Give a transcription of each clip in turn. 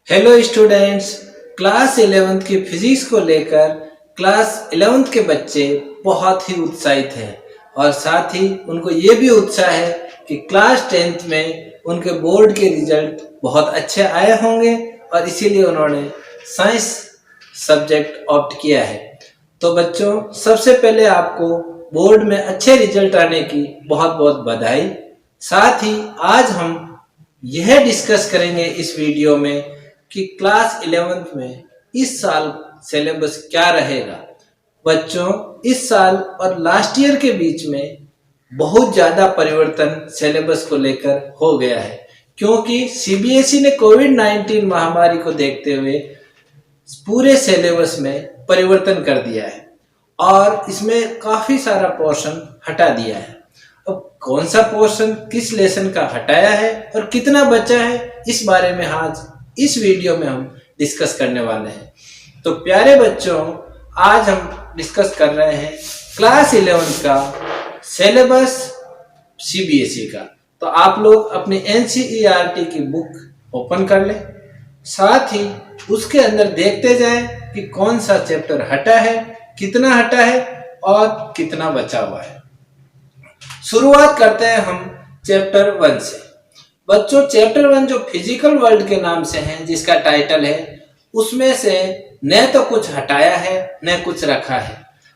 Hello students. Class 11th की physics को लेकर क्लास 11th के बच्चे बहुत ही उत्साहित हैं और साथ ही उनको ये भी उत्साह है कि क्लास 10th में उनके बोर्ड के रिजल्ट बहुत अच्छे आए होंगे और इसीलिए उन्होंने साइंस सब्जेक्ट ऑप्ट किया है। तो बच्चों, सबसे पहले आपको बोर्ड में अच्छे रिजल्ट आने की बहुत बहुत बधाई। साथ ही आज हम यह डिस्कस करेंगे इस वीडियो में कि क्लास 11th में इस साल सिलेबस क्या रहेगा। बच्चों, इस साल और लास्ट ईयर के बीच में बहुत ज़्यादा परिवर्तन सिलेबस को लेकर हो गया है, क्योंकि सीबीएसई ने कोविड-19 महामारी को देखते हुए पूरे सिलेबस में परिवर्तन कर दिया है और इसमें काफ़ी सारा पोर्शन हटा दिया है। अब कौन सा पोर्शन किस लेसन का हटाया है और कितना बचा है, इस बारे में आज इस वीडियो में हम डिस्कस करने वाले हैं। तो प्यारे बच्चों, आज हम डिस्कस कर रहे हैं क्लास 11 का सिलेबस सीबीएसई का। तो आप लोग अपनी एनसीईआरटी की बुक ओपन कर लें, साथ ही उसके अंदर देखते जाएं कि कौन सा चैप्टर हटा है, कितना हटा है और कितना बचा हुआ है। शुरुआत करते हैं हम चैप्टर 1 से। बच्चों, चैप्टर 1 जो फिजिकल वर्ल्ड के नाम से है, जिसका टाइटल है, उसमें से न तो कुछ हटाया है न कुछ रखा है।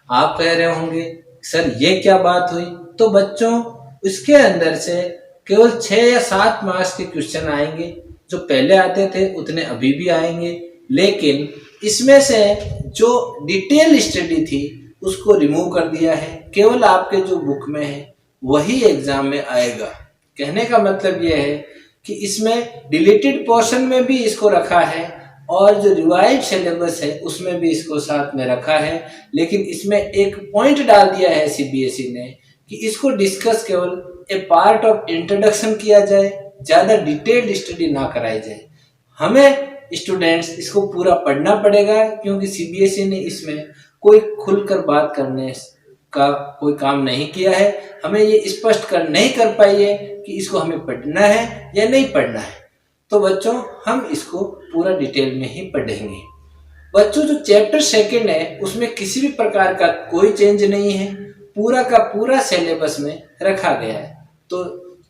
आप कह रहे होंगे सर ये क्या बात हुई? तो बच्चों, इसके अंदर से केवल 6 या 7 मार्क्स के क्वेश्चन आएंगे। जो पहले आते थे उतने अभी भी आएंगे, लेकिन इसमें से जो डिटेल स्टडी थी उसको रिमूव कर दिया है। केवल आपके जो बुक में है वही एग्जाम में आएगा। कहने का मतलब यह है कि इसमें डिलीटेड पोर्शन में भी इसको रखा है और जो रिवाइज सिलेबस है उसमें भी इसको साथ में रखा है, लेकिन इसमें एक पॉइंट डाल दिया है सीबीएसई ने कि इसको डिस्कस केवल ए पार्ट ऑफ इंट्रोडक्शन किया जाए, ज़्यादा डिटेल्ड स्टडी ना कराई जाए। हमें स्टूडेंट्स इसको पूरा पढ़ना पड़ेगा, क्योंकि सीबीएसई ने इसमें कोई खुलकर बात करने का कोई काम नहीं किया है। हमें ये स्पष्ट नहीं कर पाई है कि इसको हमें पढ़ना है या नहीं पढ़ना है। तो बच्चों, हम इसको पूरा डिटेल में ही पढ़ेंगे। बच्चों, जो चैप्टर 2 है उसमें किसी भी प्रकार का कोई चेंज नहीं है, पूरा का पूरा सिलेबस में रखा गया है। तो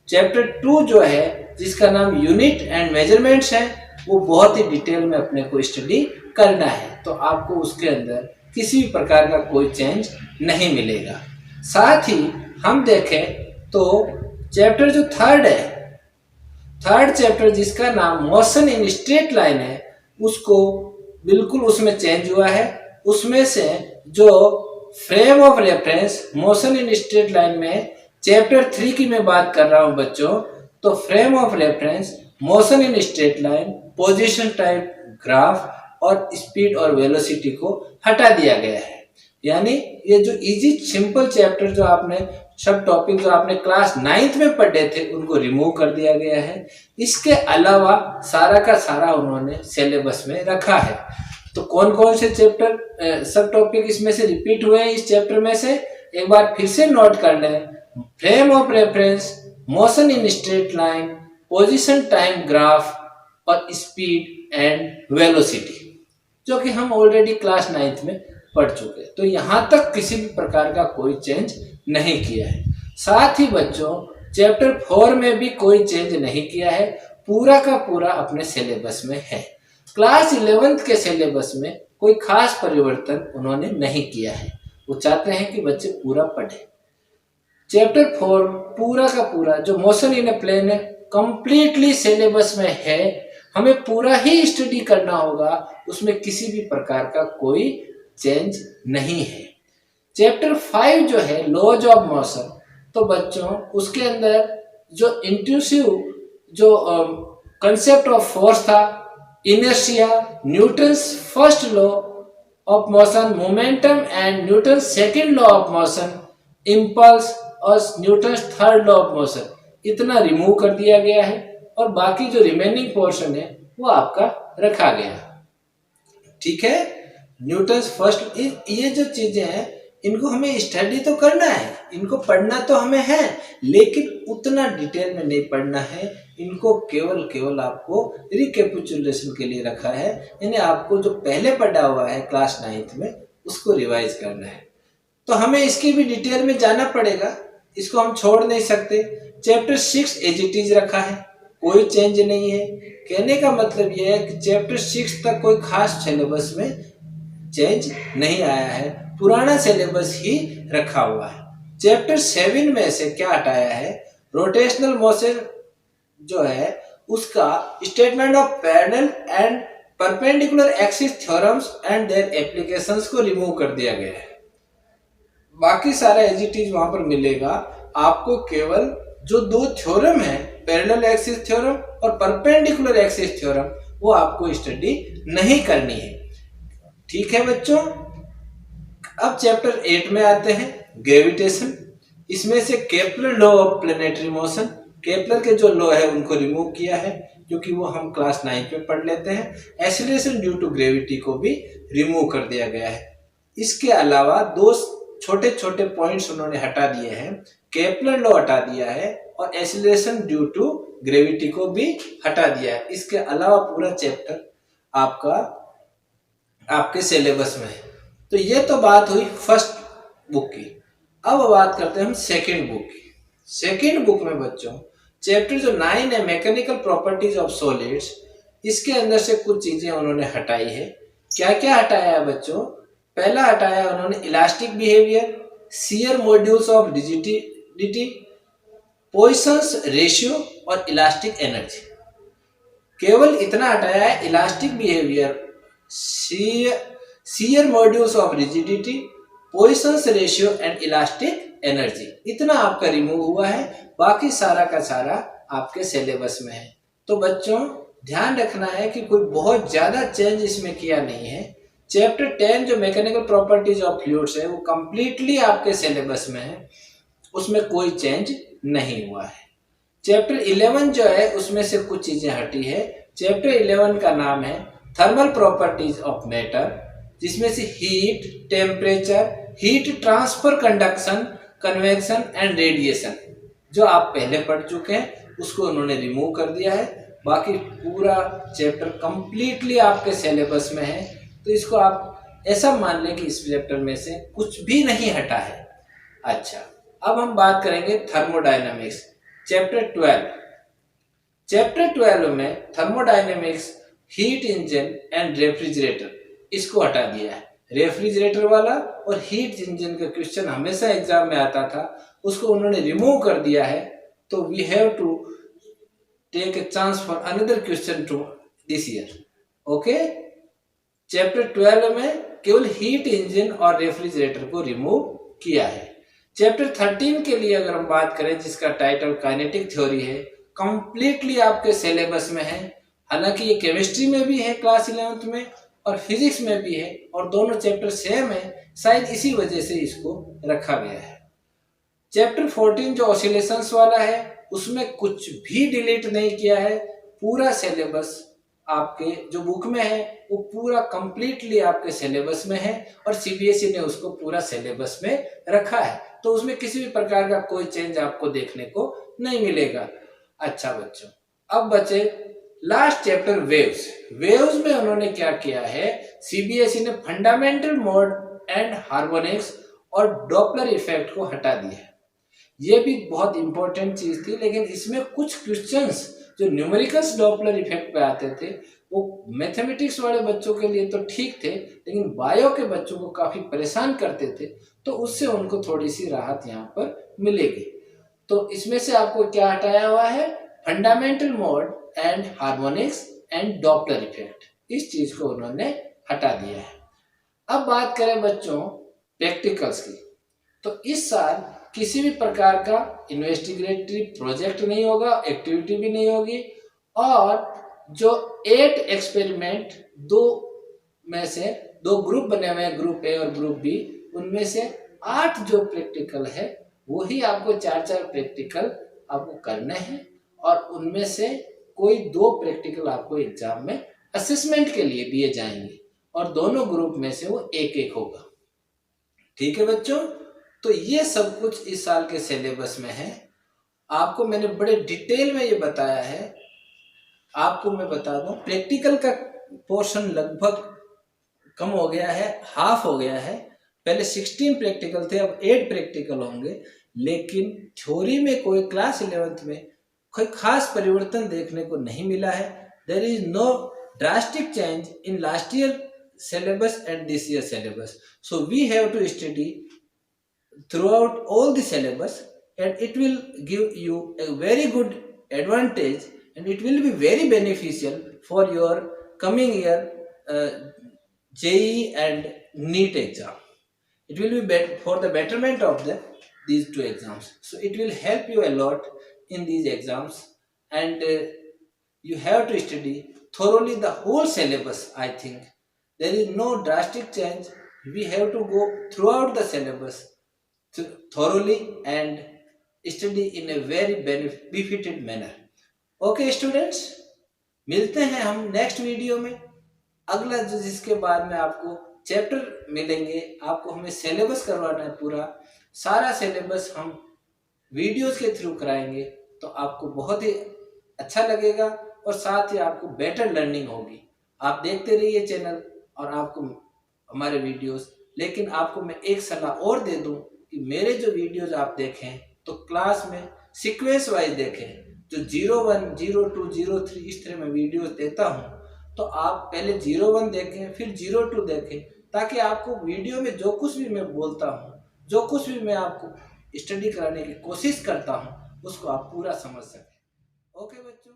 चैप्टर 2 जो है, जिसका नाम यूनिट एंड मेजरमेंट्स है, वो बहुत ही डिटेल में अपने को स्टडी करना है। तो आपको उसके अंदर किसी भी प्रकार का कोई चेंज नहीं मिलेगा। साथ ही हम देखें तो चैप्टर जो 3rd है, 3rd चैप्टर जिसका नाम मोशन इन स्ट्रेट लाइन है, उसको बिल्कुल उसमें चेंज हुआ है। उसमें से जो frame of reference motion in straight line में चैप्टर 3 की मैं बात कर रहा हूं बच्चों, तो frame of reference motion in straight line, position type graph और स्पीड और वेलोसिटी को हटा दिया गया है। यानी ये जो इजी सिंपल चैप्टर जो आपने सब टॉपिक जो आपने क्लास 9th में पढ़े थे उनको रिमूव कर दिया गया है। इसके अलावा सारा का सारा उन्होंने सिलेबस में रखा है। तो कौन कौन से चैप्टर सब टॉपिक इसमें से रिपीट हुए हैं इस चैप्टर में से, एक बार फिर से नोट कर लें। Frame of reference, motion in straight line, position time graph और स्पीड एंड वेलोसिटी, जो कि हम ऑलरेडी क्लास 9th में पढ़ चुके। तो यहाँ तक किसी भी प्रकार का कोई चेंज नहीं किया है। साथ ही बच्चों, चैप्टर 4 में भी कोई चेंज नहीं किया है, पूरा का पूरा अपने सिलेबस में है। क्लास 11th के सिलेबस में कोई खास परिवर्तन उन्होंने नहीं किया है। वो चाहते हैं कि बच्चे पूरा पढ़ें। चैप्टर 4 पूरा का पूरा जो मोशन इन ए प्लेन है, कंप्लीटली सिलेबस में है। हमें पूरा ही स्टडी करना होगा, उसमें किसी भी प्रकार का कोई चेंज नहीं है। चैप्टर 5 जो है लॉज ऑफ मोशन, तो बच्चों उसके अंदर जो इंट्यूसिव जो कंसेप्ट ऑफ फोर्स था, inertia, Newton's first law of motion, momentum and Newton second law of motion, impulse और Newton's third law of motion, इतना रिमूव कर दिया गया है और बाकी जो रिमेनिंग पोर्शन है वो आपका रखा गया। ठीक है, न्यूटन्स फर्स्ट, ये जो चीजें हैं इनको हमें स्टडी तो करना है, इनको पढ़ना तो हमें है, लेकिन उतना डिटेल में नहीं पढ़ना है इनको केवल केवल आपको रिकैपिचुलेशन के लिए रखा है, यानी आपको जो पहले पढ़ा हुआ है क्लास 9th में उसको रिवाइज करना है। तो हमें इसकी भी डिटेल में जाना पड़ेगा, इसको हम छोड़ नहीं सकते। चैप्टर 6 एज इट इज रखा है, कोई चेंज नहीं है। कहने का मतलब यह है कि चैप्टर 6 तक कोई खास सिलेबस में चेंज नहीं आया है, पुराना सिलेबस ही रखा हुआ है। चैप्टर 7 में से क्या हटाया है, रोटेशनल मोशन जो है उसका statement of parallel and perpendicular axis theorems and their applications को रिमूव कर दिया गया है। बाकी सारा एज इट इज वहां पर मिलेगा। आपको केवल जो दो थ्योरम है, पैरेलल एक्सिस थ्योरम और परपेंडिकुलर एक्सिस थ्योरम, वो आपको स्टडी नहीं करनी है। ठीक है बच्चों। अब चैप्टर 8 में आते हैं, ग्रेविटेशन। इसमें से Kepler law of planetary motion, Kepler के जो लॉ है उनको रिमूव किया है, क्योंकि वो हम क्लास 9 में पढ़ लेते हैं। एक्सीलरेशन ड्यू टू ग्रेविटी को भी रिमूव कर दिया गया है। इसके अलावा दो छोटे छोटे पॉइंट्स उन्होंने हटा दिए हैं, केपलर लॉ हटा दिया है और एक्सीलरेशन ड्यू टू ग्रेविटी को भी हटा दिया है। इसके अलावा पूरा चैप्टर आपके सिलेबस में है। तो ये तो बात हुई फर्स्ट बुक की। अब बात करते हैं हम सेकंड बुक की। सेकंड बुक में बच्चों चैप्टर जो 9 है, मैकेनिकल प्रॉपर्टीज ऑफ सॉलिड्स, इसके अंदर से कुछ चीजें उन्होंने हटाई है। क्या क्या हटाया है बच्चों? पहला हटाया उन्होंने elastic behaviour, shear modulus of rigidity, Poisson's ratio और इलास्टिक एनर्जी। केवल इतना हटाया है, elastic behaviour, shear modulus of rigidity, Poisson's ratio and elastic energy, इतना आपका रिमूव हुआ है। बाकी सारा का सारा आपके सिलेबस में है। तो बच्चों ध्यान रखना है कि कोई बहुत ज्यादा चेंज इसमें किया नहीं है। चैप्टर 10 जो मैकेनिकल प्रॉपर्टीज ऑफ फ्लूइड्स है वो कंप्लीटली आपके सिलेबस में है, उसमें कोई चेंज नहीं हुआ है। चैप्टर 11 जो है उसमें से कुछ चीजें हटी है। चैप्टर 11 का नाम है थर्मल प्रॉपर्टीज ऑफ मैटर, जिसमें से heat, temperature, heat transfer, conduction, convection and radiation, जो आप पहले पढ़ चुके हैं उसको उन्होंने रिमूव कर दिया है। बाकी पूरा चैप्टर कंप्लीटली आपके सिलेबस में है। तो इसको आप ऐसा मान लें कि इस चैप्टर में से कुछ भी नहीं हटा है। अच्छा, अब हम बात करेंगे थर्मोडायनामिक्स, चैप्टर 12। चैप्टर 12 में thermodynamics, heat engine and refrigerator, इसको हटा दिया है। रेफ्रिजरेटर वाला और हीट इंजन का क्वेश्चन हमेशा एग्जाम में आता था, उसको उन्होंने रिमूव कर दिया है। तो we have to take a chance for another question to this year. Okay, chapter 12 में केवल हीट इंजन और रेफ्रिजरेटर को रिमूव किया है। चैप्टर 13 के लिए अगर हम बात करें, जिसका टाइटल काइनेटिक थ्योरी है, कंप्लीटली आपके सिलेबस में है। हालांकि ये केमिस्ट्री में भी है क्लास 11th में और फिजिक्स में भी है, और दोनों चैप्टर सेम है, शायद इसी वजह से इसको रखा गया है। चैप्टर 14 जो ऑसिलेशंस वाला है, उसमें कुछ भी डिलीट नहीं किया है। पूरा सिलेबस आपके जो बुक में है वो पूरा कंप्लीटली आपके सिलेबस में है, और सीबीएसई ने उसको पूरा सिलेबस में रखा है। तो उसमें किसी भी प्रकार का कोई चेंज आपको देखने को नहीं मिलेगा। अच्छा बच्चों, अब बचे लास्ट चैप्टर वेव्स। वेव्स में उन्होंने क्या किया है, सीबीएसई ने फंडामेंटल मोड एंड हार्मोनिक्स और डॉपलर इफेक्ट को हटा दिया है। ये भी बहुत इंपॉर्टेंट चीज थी, लेकिन इसमें कुछ क्वेश्चंस जो न्यूमेरिकल्स डॉपलर इफेक्ट पे आते थे वो मैथमेटिक्स वाले बच्चों के लिए तो ठीक थे, लेकिन बायो के बच्चों को काफी परेशान करते थे। तो उससे उनको थोड़ी सी राहत यहाँ पर मिलेगी। तो इसमें से आपको क्या हटाया हुआ है, fundamental mode and harmonics and Doppler effect, इस चीज को उन्होंने हटा दिया है। अब बात करें बच्चों प्रैक्टिकल्स की, तो इस साल किसी भी प्रकार का इन्वेस्टिगेटरी प्रोजेक्ट नहीं होगा, एक्टिविटी भी नहीं होगी, और जो 8 एक्सपेरिमेंट, दो में से 2 ग्रुप बने हुए हैं, ग्रुप ए और ग्रुप बी, उनमें से 8 जो प्रैक्टिकल है वही आपको 4-4 प्रैक्टिकल आपको करने हैं, और उनमें से कोई 2 प्रैक्टिकल आपको एग्जाम में असेसमेंट के लिए दिए जाएंगे, और दोनों ग्रुप में से वो 1-1 होगा। ठीक है बच्चों, तो ये सब कुछ इस साल के सिलेबस में है। आपको मैंने बड़े डिटेल में ये बताया है। आपको मैं बता दूं, प्रैक्टिकल का पोर्शन लगभग कम हो गया है, हाफ हो गया है। पहले 16 प्रैक्टिकल थे, अब 8 प्रैक्टिकल होंगे। लेकिन थ्योरी में कोई क्लास 11th में कोई खास परिवर्तन देखने को नहीं मिला है। There is no drastic change in last year syllabus and this year syllabus. So we have to study throughout all the syllabus, and it will give you a very good advantage, and it will be very beneficial for your coming year uh, JEE and NEET exam. It will be for the betterment of these two exams. So it will help you a lot in these exams, and you have to study thoroughly the whole syllabus. I think there is no drastic change. We have to go throughout the syllabus thoroughly and study in a very benefited manner. Okay students, मिलते हैं हम next video में। अगला जिसके बाद में आपको chapter मिलेंगे, आपको हमें सिलेबस करवाना है, पूरा सारा सिलेबस हम वीडियोस के थ्रू कराएंगे, तो आपको बहुत ही अच्छा लगेगा और साथ ही आपको बेटर लर्निंग होगी। आप देखते रहिए चैनल और आपको हमारे वीडियोस। लेकिन आपको मैं एक सलाह और दे दूं कि मेरे जो वीडियोस आप देखें तो क्लास में सीक्वेंस वाइज देखें। जो 01, 02, 03 इस तरह मैं वीडियोस देता हूं, तो आप पहले 01 देखें, फिर 02 देखें, ताकि आपको वीडियो में जो कुछ भी मैं बोलता हूं, जो कुछ भी मैं आपको स्टडी कराने की कोशिश करता हूं, उसको आप पूरा समझ सकें। ओके बच्चों।